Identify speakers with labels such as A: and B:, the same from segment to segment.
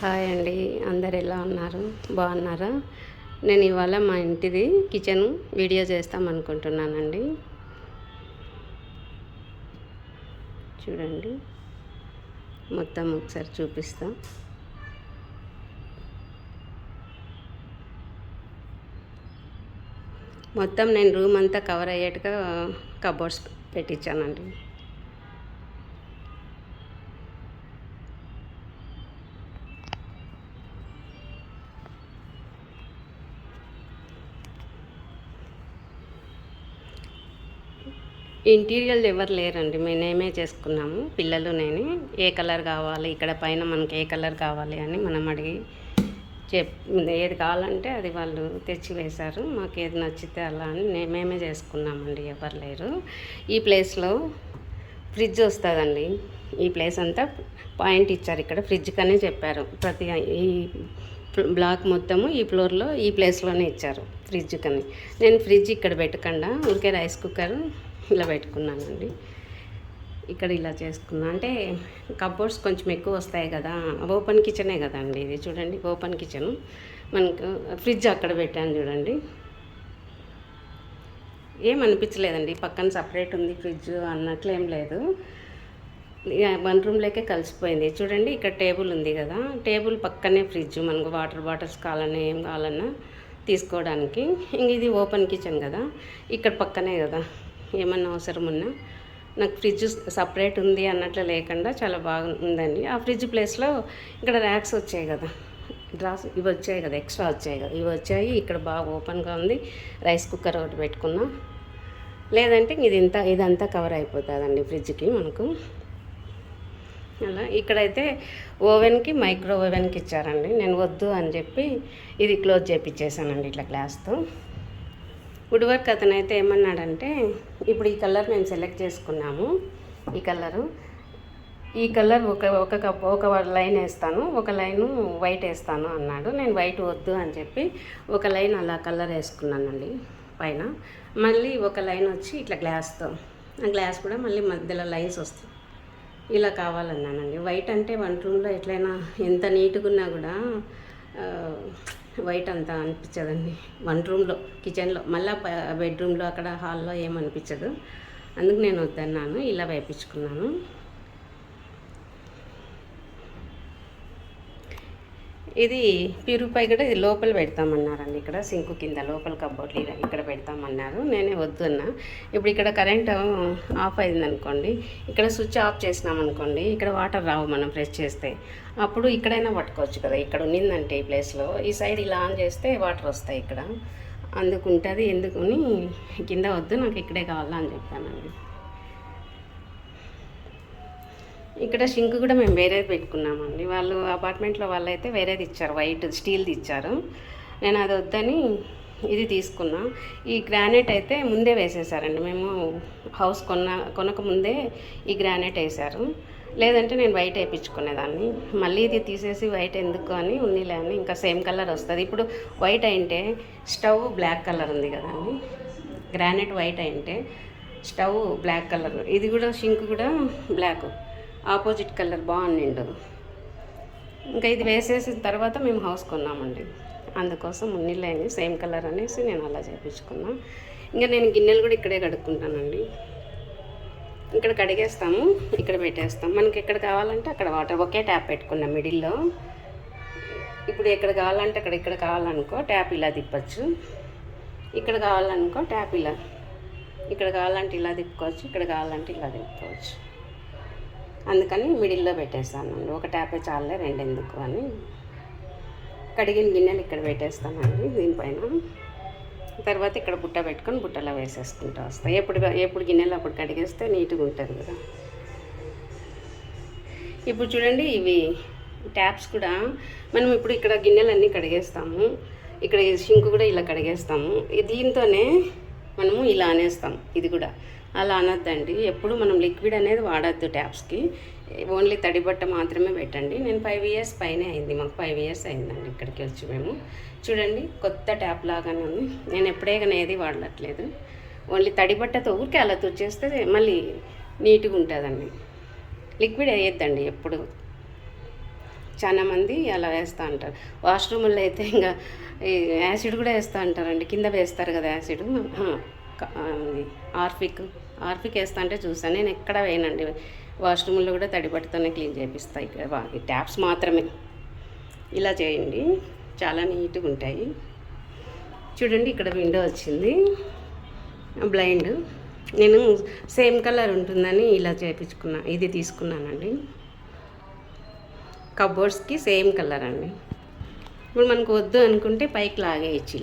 A: Hi అండి, అందరు ఎలా ఉన్నారు? బాగున్నారా? నేను ఇవాళ మా ఇంటిది కిచెన్ వీడియో చేస్తాం అనుకుంటున్నానండి. చూడండి, మొత్తం ఒకసారి చూపిస్తాం. మొత్తం నేను రూమ్ అంతా కవర్ అయ్యేట్టుగా కబోర్డ్స్ పెట్టించానండి. ఇంటీరియల్ ఎవరు లేరండి, మేమే చేసుకున్నాము, పిల్లలు నేనే. ఏ కలర్ కావాలి, ఇక్కడ పైన మనకి ఏ కలర్ కావాలి అని మనం అడిగి ఏది కావాలంటే అది వాళ్ళు తెచ్చి వేశారు. మాకు ఏది నచ్చితే అలా అని మేమే చేసుకున్నామండి, ఎవరు లేరు. ఈ ప్లేస్లో ఫ్రిడ్జ్ వస్తుందండి. ఈ ప్లేస్ అంతా పాయింట్ ఇచ్చారు, ఇక్కడ ఫ్రిడ్జ్ కనే చెప్పారు. ప్రతి ఈ బ్లాక్ మొత్తము ఈ ఫ్లోర్లో ఈ ప్లేస్లోనే ఇచ్చారు ఫ్రిడ్జ్ కని. నేను ఫ్రిడ్జ్ ఇక్కడ పెట్టకుండా ఊరికే రైస్ కుక్కర్ ఇలా పెట్టుకున్నానండి. ఇక్కడ ఇలా చేసుకున్నా అంటే కబోర్డ్స్ కొంచెం ఎక్కువ వస్తాయి కదా, ఓపెన్ కిచెనే కదండి ఇది. చూడండి, ఓపెన్ కిచెన్. మనకు ఫ్రిడ్జ్ అక్కడ పెట్టాను చూడండి. ఏమనిపించలేదండి, పక్కన సపరేట్ ఉంది ఫ్రిడ్జ్ అన్నట్లు ఏం లేదు. వన్ రూమ్లోకే కలిసిపోయింది. చూడండి, ఇక్కడ టేబుల్ ఉంది కదా, టేబుల్ పక్కనే ఫ్రిడ్జ్. మనకు వాటర్ బాటిల్స్ కావాలన్నా ఏం కావాలన్నా తీసుకోవడానికి. ఇంక ఇది ఓపెన్ కిచెన్ కదా, ఇక్కడ పక్కనే కదా, ఏమన్నా అవసరం ఉన్నా నాకు ఫ్రిడ్జ్ సపరేట్ ఉంది అన్నట్లు లేకుండా చాలా బాగా ఉందండి. ఆ ఫ్రిడ్జ్ ప్లేస్లో ఇక్కడ ర్యాక్స్ వచ్చాయి కదా, డ్రాస్ ఇవి వచ్చాయి కదా, ఎక్స్ట్రా వచ్చాయి కదా, ఇవి వచ్చాయి. ఇక్కడ బాగా ఓపెన్గా ఉంది. రైస్ కుక్కర్ ఒకటి పెట్టుకున్నా, లేదంటే ఇదంతా కవర్ అయిపోతుందండి ఫ్రిడ్జ్కి మనకు. అలా ఇక్కడైతే ఓవెన్కి మైక్రో ఓవెన్కి ఇచ్చారండి. నేను వద్దు అని చెప్పి ఇది క్లోజ్ చేయించేసానండి ఇట్లా గ్లాస్తో. వుడ్ వర్క్ అతనైతే ఏమన్నాడంటే, ఇప్పుడు ఈ కలర్ మేము సెలెక్ట్ చేసుకున్నాము, ఈ కలర్ ఒక లైన్ వేస్తాను, ఒక లైను వైట్ వేస్తాను అన్నాడు. నేను వైట్ వద్దు అని చెప్పి ఒక లైన్ అలా కలర్ వేసుకున్నానండి పైన. మళ్ళీ ఒక లైన్ వచ్చి ఇట్లా గ్లాస్తో, ఆ గ్లాస్ కూడా మళ్ళీ మధ్యలో లైన్స్ వస్తాయి. ఇలా కావాలన్నానండి. వైట్ అంటే వన్ రూమ్లో ఎట్లయినా ఎంత నీట్గా ఉన్నా కూడా వైట్ అంతా అనిపించదండి వన్ రూమ్లో, కిచెన్లో. మళ్ళీ బెడ్రూమ్లో అక్కడ హాల్లో ఏమనిపించదు. అందుకు నేను వద్దన్నాను, ఇలా వేయించుకున్నాను. ఇది ప్యూరిఫై కూడా ఇది లోపల పెడతామన్నారండి. ఇక్కడ సింకు కింద లోపల కబోర్డ్లు ఇక్కడ పెడతామన్నారు. నేనే వద్దన్నా. ఇప్పుడు ఇక్కడ కరెంట్ ఆఫ్ అయిందనుకోండి, ఇక్కడ స్విచ్ ఆఫ్ చేసినామనుకోండి, ఇక్కడ వాటర్ రావు మనం ప్రెస్ చేస్తే. అప్పుడు ఇక్కడైనా పట్టుకోవచ్చు కదా, ఇక్కడ ఉన్నిందంటే ఈ ప్లేస్లో ఈ సైడ్ ఇలా ఆన్ చేస్తే వాటర్ వస్తాయి ఇక్కడ. అందుకుంటుంది, ఎందుకని కింద వద్దు, నాకు ఇక్కడే కావాలా అని చెప్పానండి. ఇక్కడ షింక్ కూడా మేము వేరేది పెట్టుకున్నామండి. వాళ్ళు అపార్ట్మెంట్లో వాళ్ళైతే వేరేది ఇచ్చారు, వైట్ స్టీల్ది ఇచ్చారు. నేను అది వద్దని ఇది తీసుకున్నా. ఈ గ్రానైట్ అయితే ముందే వేసేసారండి. మేము హౌస్ కొనక ముందే ఈ గ్రానైట్ వేశారు. లేదంటే నేను వైట్ వేయించుకునేదాన్ని. మళ్ళీ ఇది తీసేసి వైట్ ఎందుకు అని ఉన్నీలే అని, ఇంకా సేమ్ కలర్ వస్తుంది. ఇప్పుడు వైట్ అయింటే స్టవ్ బ్లాక్ కలర్ ఉంది కదండి, గ్రానైట్ వైట్ అయింటే స్టవ్ బ్లాక్ కలర్, ఇది కూడా షింక్ కూడా బ్లాక్, ఆపోజిట్ కలర్ బాగుండిండు. ఇంకా ఇది వేసేసిన తర్వాత మేము హౌస్ కొన్నామండి. అందుకోసం ఉన్నిళ్ళని సేమ్ కలర్ అనేసి నేను అలా చేయించుకున్నా. ఇంకా నేను గిన్నెలు కూడా ఇక్కడే కడుక్కుంటానండి. ఇక్కడ కడిగేస్తాము, ఇక్కడ పెట్టేస్తాం. మనకి ఎక్కడ కావాలంటే అక్కడ వాటర్, ఒకే ట్యాప్ పెట్టుకున్నాం మిడిల్లో. ఇప్పుడు ఎక్కడ కావాలంటే ఇక్కడ కావాలనుకో ట్యాప్ ఇలా తిప్పచ్చు, ఇక్కడ కావాలనుకో ట్యాప్ ఇలా, ఇక్కడ కావాలంటే ఇలా తిప్పుకోవచ్చు, ఇక్కడ కావాలంటే ఇలా తిప్పుకోవచ్చు. అందుకని మిడిల్లో పెట్టేస్తానండి. ఒక ట్యాపే చాలే, రెండు ఎందుకు అని. కడిగిన గిన్నెలు ఇక్కడ పెట్టేస్తానండి దీనిపైన. తర్వాత ఇక్కడ బుట్ట పెట్టుకొని బుట్టలో వేసేసుకుంటూ వస్తాయి. ఎప్పుడు గిన్నెలు అప్పుడు కడిగేస్తే నీట్గా ఉంటుంది కదా. ఇప్పుడు చూడండి, ఇవి ట్యాప్స్ కూడా మనం ఇప్పుడు ఇక్కడ గిన్నెలన్నీ కడిగేస్తాము, ఇక్కడ షింక్ కూడా ఇలా కడిగేస్తాము. దీంతోనే మనము ఇలా అనేస్తాం. ఇది కూడా అలా అనొద్దండి. ఎప్పుడు మనం లిక్విడ్ అనేది వాడద్దు ట్యాప్స్కి, ఓన్లీ తడి బట్ట మాత్రమే పెట్టండి. నేను 5 years పైనే అయింది, మాకు 5 years అయిందండి ఇక్కడికి వచ్చి మేము. చూడండి, కొత్త ట్యాప్ లాగానే ఉంది. నేను ఎప్పుడే కానీ ఏది వాడట్లేదు, ఓన్లీ తడి బట్టతో ఊరికే అలా తుడిచేస్తే మళ్ళీ నీట్గా ఉంటుందండి. లిక్విడ్ వేయొద్దండి ఎప్పుడు. చాలా మంది అలా వేస్తూ ఉంటారు. వాష్రూమ్లో అయితే ఇంకా యాసిడ్ కూడా వేస్తూ ఉంటారండి, కింద వేస్తారు కదా యాసిడ్. ఆర్ఫిక్ వేస్తా అంటే చూసాను, నేను ఎక్కడ వేయనండి. వాష్రూమ్లో కూడా తడిబట్టతోనే క్లీన్ చేపిస్తాను. ఇక్కడ ట్యాప్స్ మాత్రమే. ఇలా చేయండి, చాలా నీట్గా ఉంటాయి. చూడండి ఇక్కడ విండో వచ్చింది, బ్లైండ్. నేను సేమ్ కలర్ ఉంటుందని ఇలా చేయించుకున్నా, ఇది తీసుకున్నానండి. కబోర్డ్స్కి సేమ్ కలర్ అండి. ఇప్పుడు మనకు వద్దు అనుకుంటే పైకి లాగేయచ్చు,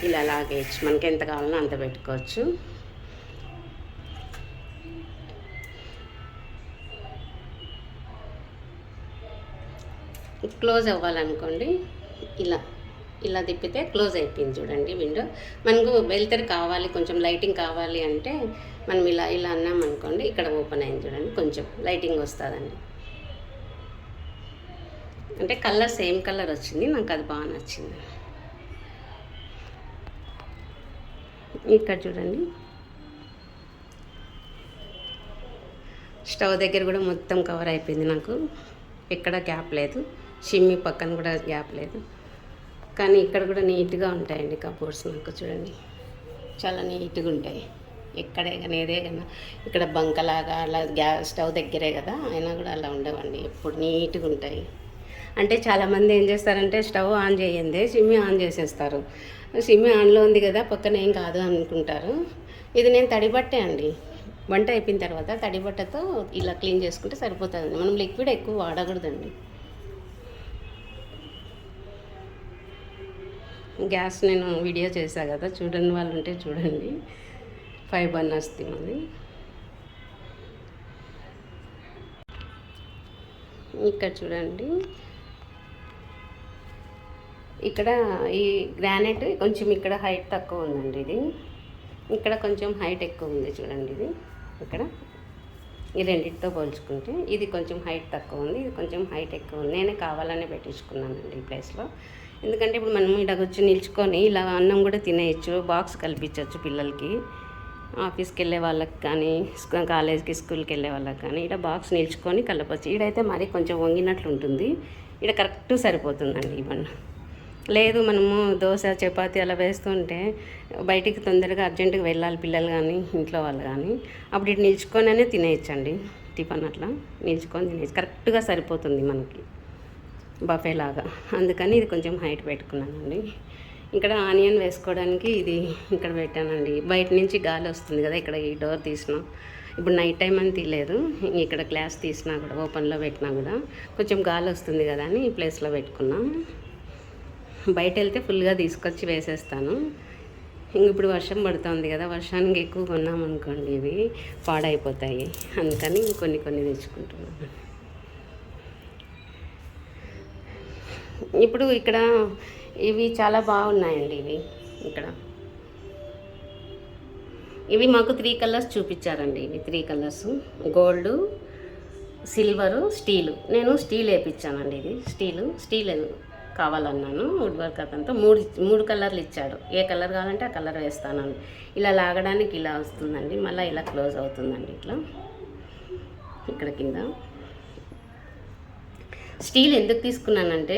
A: ఇలా లాగేయచ్చు. మనకి ఎంత కావాలనో అంత పెట్టుకోవచ్చు. క్లోజ్ అవ్వాలనుకోండి, ఇలా తిప్పితే క్లోజ్ అయిపోయింది. చూడండి విండో. మనకు వెళ్తారు కావాలి, కొంచెం లైటింగ్ కావాలి అంటే మనం ఇలా అన్నామనుకోండి, ఇక్కడ ఓపెన్ అయింది. చూడండి కొంచెం లైటింగ్ వస్తుందండి. అంటే కలర్ సేమ్ కలర్ వచ్చింది, నాకు అది బాగా నచ్చింది. ఇక్కడ చూడండి స్టవ్ దగ్గర కూడా మొత్తం కవర్ అయిపోయింది. నాకు ఎక్కడ గ్యాప్ లేదు, షిమ్మి పక్కన కూడా గ్యాప్ లేదు. కానీ ఇక్కడ కూడా నీట్గా ఉంటాయండి కబోర్డ్స్. నాకు చూడండి చాలా నీట్గా ఉంటాయి. ఎక్కడే కానీ ఏదే కన్నా ఇక్కడ బంకలాగా అలా స్టవ్ దగ్గరే కదా, అయినా కూడా అలా ఉండవండి, ఎప్పుడు నీట్గా ఉంటాయి. అంటే చాలామంది ఏం చేస్తారంటే స్టవ్ ఆన్ చేయండి సిమ్మి ఆన్ చేసేస్తారు. సిమ్మి ఆన్లో ఉంది కదా పక్కన ఏం కాదు అనుకుంటారు. ఇది నేను తడిబట్టే అండి, వంట అయిపోయిన తర్వాత తడిబట్టతో ఇలా క్లీన్ చేసుకుంటే సరిపోతుంది. మనం లిక్విడ్ ఎక్కువ వాడకూడదండి. గ్యాస్ నేను వీడియో చేశా కదా, చూడని వాళ్ళు ఉంటే చూడండి. 5 బర్నర్స్ మాది. ఇక్కడ చూడండి, ఇక్కడ ఈ గ్రానైట్ కొంచెం ఇక్కడ హైట్ తక్కువ ఉందండి. ఇది ఇక్కడ కొంచెం హైట్ ఎక్కువ ఉంది. చూడండి ఇది ఇక్కడ ఈ రెండింటితో పోల్చుకుంటే ఇది కొంచెం హైట్ తక్కువ ఉంది, ఇది కొంచెం హైట్ ఎక్కువ ఉంది. నేనే కావాలనే పెట్టించుకున్నానండి ఈ ప్లేస్లో. ఎందుకంటే ఇప్పుడు మనం ఇలా వచ్చి నిల్చుకొని ఇలా అన్నం కూడా తినేయచ్చు, బాక్స్ కల్పించవచ్చు పిల్లలకి, ఆఫీస్కి వెళ్ళే వాళ్ళకి కానీ కాలేజ్కి స్కూల్కి వెళ్ళే వాళ్ళకి కానీ. ఇక్కడ బాక్స్ నిల్చుకొని కలపచ్చు. ఈడైతే మరీ కొంచెం వంగినట్లు ఉంటుంది, ఇక్కడ కరెక్ట్ సరిపోతుందండి ఇవన్నీ. లేదు మనము దోశ చపాతీ అలా వేస్తుంటే బయటికి తొందరగా అర్జెంటుగా వెళ్ళాలి పిల్లలు కానీ ఇంట్లో వాళ్ళు కానీ, అప్పుడు ఇటు నిల్చుకొనే తినేయచ్చండి. టిఫన్ అట్లా నిల్చుకొని తినేయచ్చు, కరెక్ట్గా సరిపోతుంది మనకి బఫే లాగా. అందుకని ఇది కొంచెం హైట్ పెట్టుకున్నానండి. ఇక్కడ ఆనియన్ వేసుకోవడానికి ఇది ఇక్కడ పెట్టానండి. బయట నుంచి గాలి వస్తుంది కదా, ఇక్కడ ఈ డోర్ తీసినా, ఇప్పుడు నైట్ టైం అని తీయలేదు, ఇక్కడ గ్లాస్ తీసినా కూడా ఓపెన్లో పెట్టినా కూడా కొంచెం గాలి వస్తుంది కదా అని ఈ ప్లేస్లో పెట్టుకున్నాం. బయట వెళ్తే ఫుల్గా తీసుకొచ్చి వేసేస్తాను. ఇప్పుడు వర్షం పడుతుంది కదా, వర్షానికి ఎక్కువ కొన్నామనుకోండి ఇవి పాడైపోతాయి, అందుకని కొన్ని తెచ్చుకుంటున్నాను. ఇప్పుడు ఇక్కడ ఇవి చాలా బాగున్నాయండి. ఇవి మాకు 3 కలర్స్ చూపించారండి. ఇవి 3 కలర్స్, గోల్డ్, సిల్వరు, స్టీలు. నేను స్టీల్ వేయించానండి. ఇది స్టీల్ కావాలన్నాను. వుడ్ వర్క్ అతనితో 3 కలర్లు ఇచ్చాడు. ఏ కలర్ కావాలంటే ఆ కలర్ వేస్తానండి. ఇలా లాగడానికి ఇలా వస్తుందండి, మళ్ళీ ఇలా క్లోజ్ అవుతుందండి. ఇట్లా ఇక్కడ కింద స్టీల్ ఎందుకు తీసుకున్నానంటే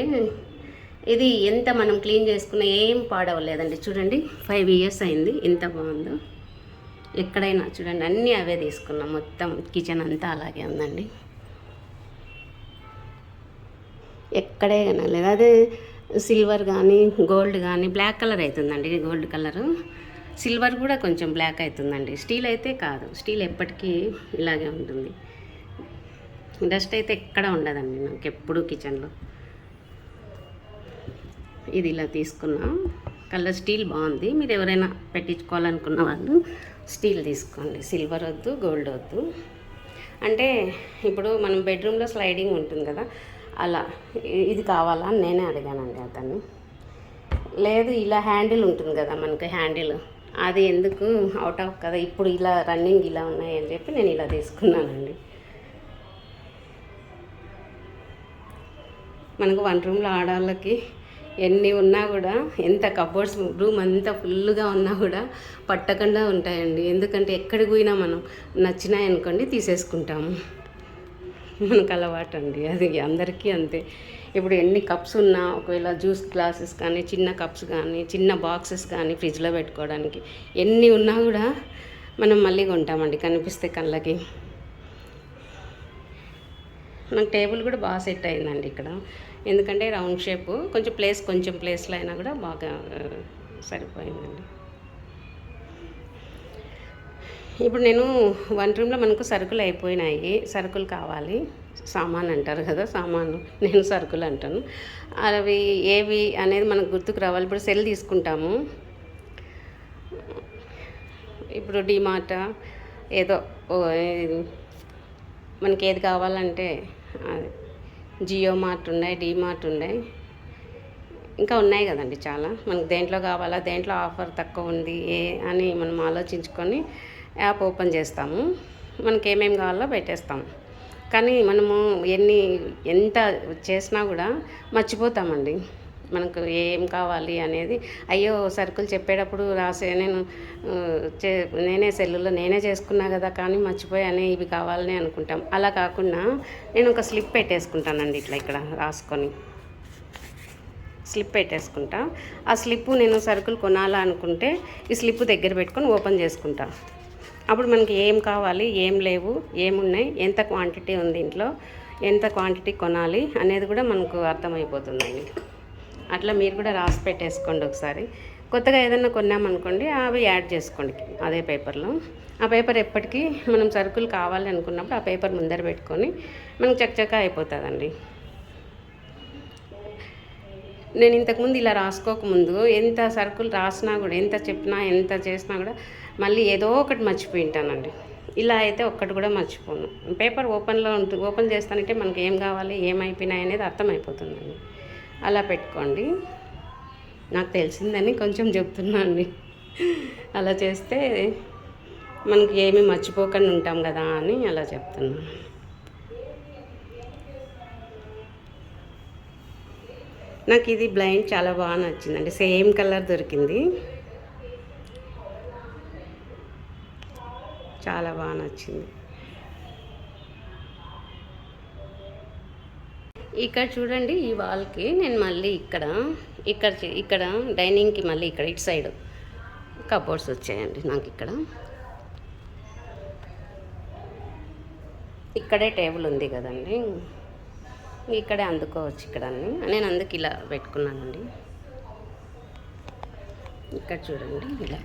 A: ఇది ఎంత మనం క్లీన్ చేసుకున్నా ఏం పాడవలేదండి. చూడండి 5 ఇయర్స్ అయింది, ఎంత బాగుందో. ఎక్కడైనా చూడండి అన్నీ అవే తీసుకున్నాం. మొత్తం కిచెన్ అంతా అలాగే ఉందండి, ఎక్కడే కనలేదు. అదే సిల్వర్ కానీ గోల్డ్ కానీ బ్లాక్ కలర్ అవుతుందండి. గోల్డ్ కలరు, సిల్వర్ కూడా కొంచెం బ్లాక్ అవుతుందండి. స్టీల్ అయితే కాదు, స్టీల్ ఎప్పటికీ ఇలాగే ఉంటుంది. డస్ట్ అయితే ఎక్కడ ఉండదండి నాకు ఎప్పుడు కిచెన్లో. ఇది ఇలా తీసుకున్నా, కలర్ స్టీల్ బాగుంది. మీరు ఎవరైనా పెట్టించుకోవాలనుకున్న వాళ్ళు స్టీల్ తీసుకోండి, సిల్వర్ వద్దు, గోల్డ్ వద్దు. అంటే ఇప్పుడు మనం బెడ్రూమ్లో స్లైడింగ్ ఉంటుంది కదా, అలా ఇది కావాలా అని నేనే అడిగానండి అతన్ని. లేదు ఇలా హ్యాండిల్ ఉంటుంది కదా మనకి, హ్యాండిల్ అది ఎందుకు అవుట్ ఆఫ్ కదా, ఇప్పుడు ఇలా రన్నింగ్ ఇలా ఉన్నాయి అని చెప్పి నేను ఇలా తీసుకున్నానండి. మనకు 1 రూమ్లో ఆడవాళ్ళకి ఎన్ని ఉన్నా కూడా, ఎంత కబోర్డ్స్ రూమ్ అంతా ఫుల్గా ఉన్నా కూడా పట్టకుండా ఉంటాయండి. ఎందుకంటే ఎక్కడికి పోయినా మనం నచ్చినాయి అనుకోండి తీసేసుకుంటాము. మనకు అలవాటు అండి, అది అందరికీ అంతే. ఇప్పుడు ఎన్ని కప్స్ ఉన్నా, ఒకవేళ జ్యూస్ గ్లాసెస్ కానీ, చిన్న కప్స్ కానీ, చిన్న బాక్సెస్ కానీ ఫ్రిడ్జ్లో పెట్టుకోవడానికి ఎన్ని ఉన్నా కూడా మనం మళ్ళీ కొంటామండి కనిపిస్తే కళ్ళకి. నాకు టేబుల్ కూడా బాగా సెట్ అయిందండి ఇక్కడ, ఎందుకంటే రౌండ్ షేపు, కొంచెం ప్లేస్లో అయినా కూడా బాగా సరిపోయిందండి. ఇప్పుడు నేను వన్ రూమ్లో మనకు సరుకులు అయిపోయినాయి, సరుకులు కావాలి, సామాన్ అంటారు కదా, సామాను నేను సరుకులు అంటాను. అవి ఏవి అనేది మనకు గుర్తుకు రావాలి. ఇప్పుడు సెల్ తీసుకుంటాము, ఇప్పుడు డిమార్ట్ ఏదో మనకి ఏది కావాలంటే జియో మార్ట్ ఉన్నాయి, డిమార్ట్ ఉన్నాయి, ఇంకా ఉన్నాయి కదండి చాలా. మనకు దేంట్లో కావాలా, దేంట్లో ఆఫర్ తక్కువ ఉంది అని మనం ఆలోచించుకొని యాప్ ఓపెన్ చేస్తాము, మనకి ఏమేమి కావాలో పెట్టేస్తాము. కానీ మనము ఎంత చేసినా కూడా మర్చిపోతామండి మనకు ఏం కావాలి అనేది. అయ్యో సరుకులు చెప్పేటప్పుడు నేనే సెల్లులో నేనే చేసుకున్నా కదా, కానీ మర్చిపోయానే ఇవి కావాలని అనుకుంటాం. అలా కాకుండా నేను ఒక స్లిప్ పెట్టేసుకుంటానండి, ఇట్లా ఇక్కడ రాసుకొని స్లిప్ పెట్టేసుకుంటా. ఆ స్లిప్పు నేను సరుకులు కొనాలా అనుకుంటే ఈ స్లిప్ దగ్గర పెట్టుకొని ఓపెన్ చేసుకుంటా. అప్పుడు మనకి ఏం కావాలి, ఏం లేవు, ఏమున్నాయి, ఎంత క్వాంటిటీ ఉంది ఇంట్లో, ఎంత క్వాంటిటీ కొనాలి అనేది కూడా మనకు అర్థమైపోతుందండి. అట్లా మీరు కూడా రాసి పెట్టేసుకోండి ఒకసారి. కొత్తగా ఏదైనా కొన్నామనుకోండి, అవి యాడ్ చేసుకోండి అదే పేపర్లో. ఆ పేపర్ ఎప్పటికీ మనం సరుకులు కావాలి అనుకున్నప్పుడు ఆ పేపర్ ముందర పెట్టుకొని మనకు చక్కగా అయిపోతుందండి. నేను ఇంతకుముందు ఇలా రాసుకోకముందు ఎంత సరుకులు రాసినా కూడా, ఎంత చెప్పినా, ఎంత చేసినా కూడా మళ్ళీ ఏదో ఒకటి మర్చిపోయి ఉంటానండి. ఇలా అయితే ఒక్కటి కూడా మర్చిపోను. పేపర్ ఓపెన్ చేస్తానంటే మనకి ఏం కావాలి, ఏమైపోయినాయి అనేది అర్థమైపోతుందండి. అలా పెట్టుకోండి. నాకు తెలిసిందని కొంచెం చెప్తున్నాను. అలా చేస్తే మనకి ఏమీ మర్చిపోకుండా ఉంటాం కదా అని అలా చెప్తున్నాను. నాకు ఇది బ్లైండ్ చాలా బాగా నచ్చిందండి, సేమ్ కలర్ దొరికింది, చాలా బాగా నచ్చింది. ఇక్కడ చూడండి, ఈ వాల్కి నేను మళ్ళీ ఇక్కడ డైనింగ్కి మళ్ళీ ఇక్కడ ఇటు సైడ్ కబోర్డ్స్ వచ్చాయండి నాకు. ఇక్కడే టేబుల్ ఉంది కదండి, ఇక్కడే అందుకోవచ్చు ఇక్కడ అన్నీ. నేను అందుకు ఇలా పెట్టుకున్నానండి. ఇక్కడ చూడండి, ఇట్లా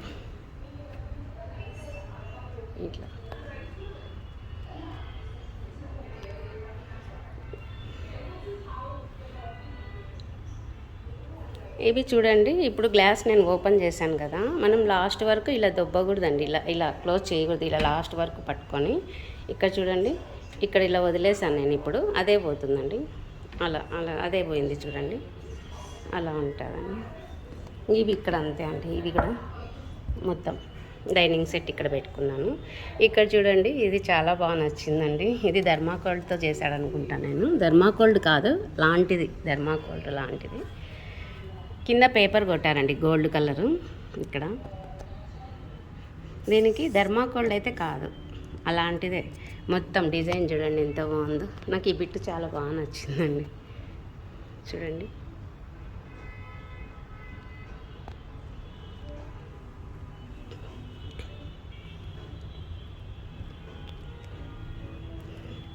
A: ఇవి చూడండి. ఇప్పుడు గ్లాస్ నేను ఓపెన్ చేశాను కదా, మనం లాస్ట్ వరకు ఇలా దొబ్బకూడదండి, ఇలా క్లోజ్ చేయకూడదు. ఇలా లాస్ట్ వరకు పట్టుకొని ఇక్కడ చూడండి, ఇక్కడ ఇలా వదిలేసాను నేను. ఇప్పుడు అదే పోతుందండి, అలా అదే పోయింది చూడండి, అలా ఉంటుందండి. ఇవి ఇక్కడ అంతే అండి. ఇది కూడా మొత్తం డైనింగ్ సెట్ ఇక్కడ పెట్టుకున్నాను. ఇక్కడ చూడండి, ఇది చాలా బాగా నచ్చిందండి. ఇది ధర్మాకోల్డ్తో చేశాడనుకుంటా నేను. ధర్మాకోల్డ్ కాదు, ధర్మాకోల్డ్ లాంటిది. కింద పేపర్ కొట్టారండి గోల్డ్ కలరు. ఇక్కడ దీనికి ధర్మాకోల్డ్ అయితే కాదు, అలాంటిదే. మొత్తం డిజైన్ చూడండి ఎంత బాగుందో. నాకు ఈ బిట్టు చాలా బాగా నచ్చిందండి. చూడండి,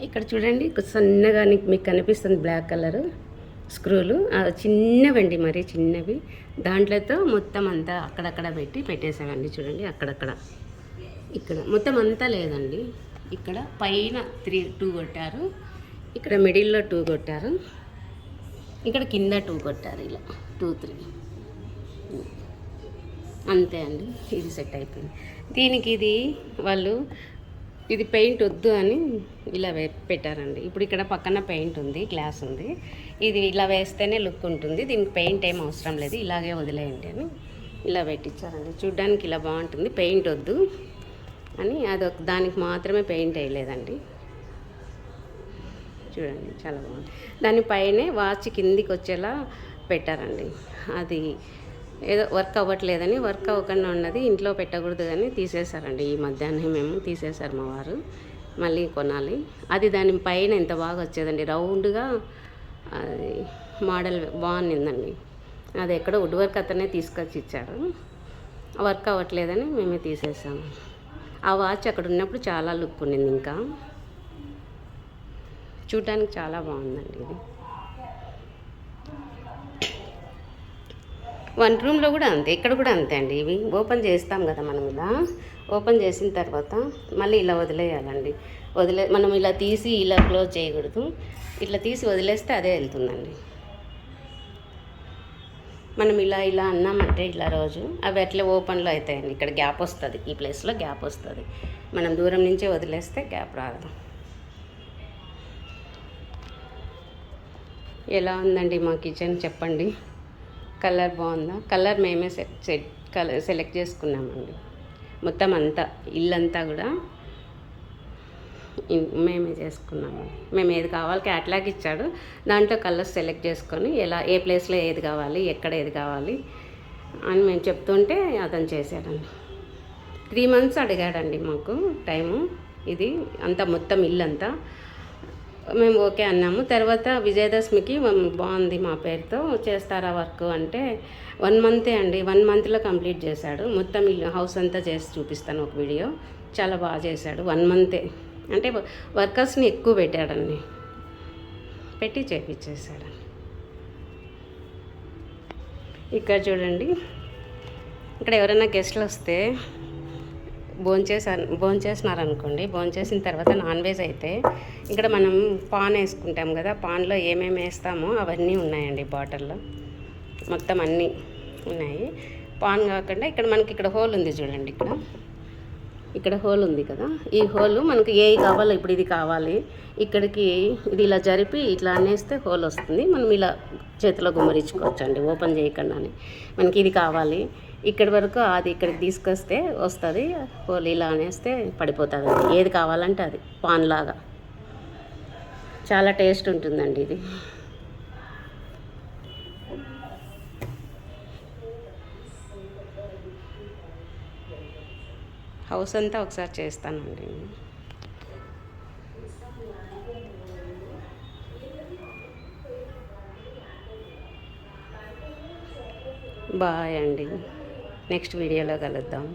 A: ఇక్కడ చూడండి, సన్నగా మీకు కనిపిస్తుంది బ్లాక్ కలరు స్క్రూలు, చిన్నవండి, మరీ చిన్నవి. దాంట్లోతో మొత్తం అంతా అక్కడక్కడ పెట్టేసామండి. చూడండి, అక్కడక్కడ ఇక్కడ మొత్తం అంతా లేదండి. ఇక్కడ పైన 2 కొట్టారు, ఇక్కడ మిడిల్లో 2 కొట్టారు, ఇక్కడ కింద 2 కొట్టారు, ఇలా 2, 3 అంతే అండి. ఇది సెట్ అయిపోయింది. దీనికి వాళ్ళు ఇది పెయింట్ వద్దు అని ఇలా పెట్టారండి. ఇప్పుడు ఇక్కడ పక్కన పెయింట్ ఉంది, గ్లాస్ ఉంది. ఇది ఇలా వేస్తేనే లుక్ ఉంటుంది, దీనికి పెయింట్ ఏం అవసరం లేదు, ఇలాగే వదిలేయండి అని ఇలా పెట్టించారండి. చూడ్డానికి ఇలా బాగుంటుంది, పెయింట్ వద్దు అని దానికి మాత్రమే పెయింట్ వేయలేదండి. చూడండి, చాలా బాగుంది. దానిపైనే వాచ్ కిందికి వచ్చేలా పెట్టారండి. అది ఏదో వర్క్ అవ్వట్లేదని, వర్క్ అవ్వకుండా ఉన్నది ఇంట్లో పెట్టకూడదు కానీ తీసేశారండి. ఈ మధ్యాహ్నం తీసేశారు మా వారు. మళ్ళీ కొనాలి. అది దాని పైన ఎంత బాగా వచ్చేదండి, రౌండ్గా. అది మోడల్ బాగుండిందండి. అది ఎక్కడో వుడ్ వర్క్ అతనే తీసుకొచ్చి ఇచ్చారు. వర్క్ అవ్వట్లేదని మేమే తీసేసాము. ఆ వాచ్ అక్కడ ఉన్నప్పుడు చాలా లుక్ ఉండింది. ఇంకా చూడటానికి చాలా బాగుందండి ఇది. వన్ రూమ్లో కూడా అంతే, ఇక్కడ కూడా అంతే అండి. ఇవి ఓపెన్ చేస్తాం కదా మనం, ఇలా ఓపెన్ చేసిన తర్వాత మళ్ళీ ఇలా వదిలేయాలండి. మనం ఇలా తీసి ఇలా క్లోజ్ చేయకూడదు. ఇట్లా తీసి వదిలేస్తే అదే వెళ్తుందండి. మనం ఇలా ఇలా అన్నామంటే ఇలా రోజు అవి అట్లా ఓపెన్లో అవుతాయండి. ఇక్కడ గ్యాప్ వస్తుంది, ఈ ప్లేస్లో గ్యాప్ వస్తుంది. మనం దూరం నుంచే వదిలేస్తే గ్యాప్ రాదు. ఎలా ఉందండి మా కిచెన్ చెప్పండి. కలర్ బాగుందా? కలర్ మేమే సెలెక్ట్ చేసుకున్నామండి. మొత్తం అంతా ఇల్లంతా కూడా మేమే చేసుకున్నాము. మేము ఏది కావాలి క్యాట్లాగ్ ఇచ్చాడు, దాంట్లో కలర్స్ సెలెక్ట్ చేసుకొని ఏ ప్లేస్లో ఏది కావాలి, ఎక్కడ ఏది కావాలి అని మేము చెప్తుంటే అతను చేశాడండి. 3 months అడిగాడండి మాకు టైము. ఇది అంతా మొత్తం ఇల్లంతా మేము ఓకే అన్నాము. తర్వాత విజయదశమికి బాగుంది మా పేరుతో చేస్తారా వర్క్ అంటే 1 month అండి. 1 monthలో కంప్లీట్ చేశాడు. మొత్తం ఇల్లు హౌస్ అంతా చేసి చూపిస్తాను ఒక వీడియో. చాలా బాగా చేశాడు. 1 month అంటే వర్కర్స్ని ఎక్కువ పెట్టాడండి, పెట్టి చేపించేసాడండి. ఇక్కడ చూడండి, ఇక్కడ ఎవరైనా గెస్ట్లు వస్తే భోంచేసినారనుకోండి, భోంచేసిన తర్వాత నాన్ వెజ్ అయితే ఇక్కడ మనం పాన్ వేసుకుంటాం కదా, పాన్లో ఏమేమి వేస్తామో అవన్నీ ఉన్నాయండి. బాటిల్లో మొత్తం అన్నీ ఉన్నాయి. పాన్ కాకుండా ఇక్కడ మనకి ఇక్కడ హోల్ ఉంది చూడండి, ఇక్కడ హోల్ ఉంది కదా, ఈ హోల్ మనకి ఏ కావాలో, ఇప్పుడు ఇది కావాలి, ఇక్కడికి ఇది ఇలా జరిపి ఇట్లా అనేస్తే హోల్ వస్తుంది. మనం ఇలా చేతిలో గుమ్మరించుకోవచ్చు అండి, ఓపెన్ చేయకుండానే. మనకి ఇది కావాలి, ఇక్కడి వరకు అది ఇక్కడికి తీసుకొస్తే వస్తుంది హోల్. ఇలా అనేస్తే పడిపోతుంది. ఏది కావాలంటే అది పాన్ లాగా. చాలా టేస్ట్ ఉంటుందండి ఇది. హౌస్ అంతా ఒకసారి చేస్తానండి. బాయ్ అండి. నెక్స్ట్ వీడియోలో కలుద్దాం.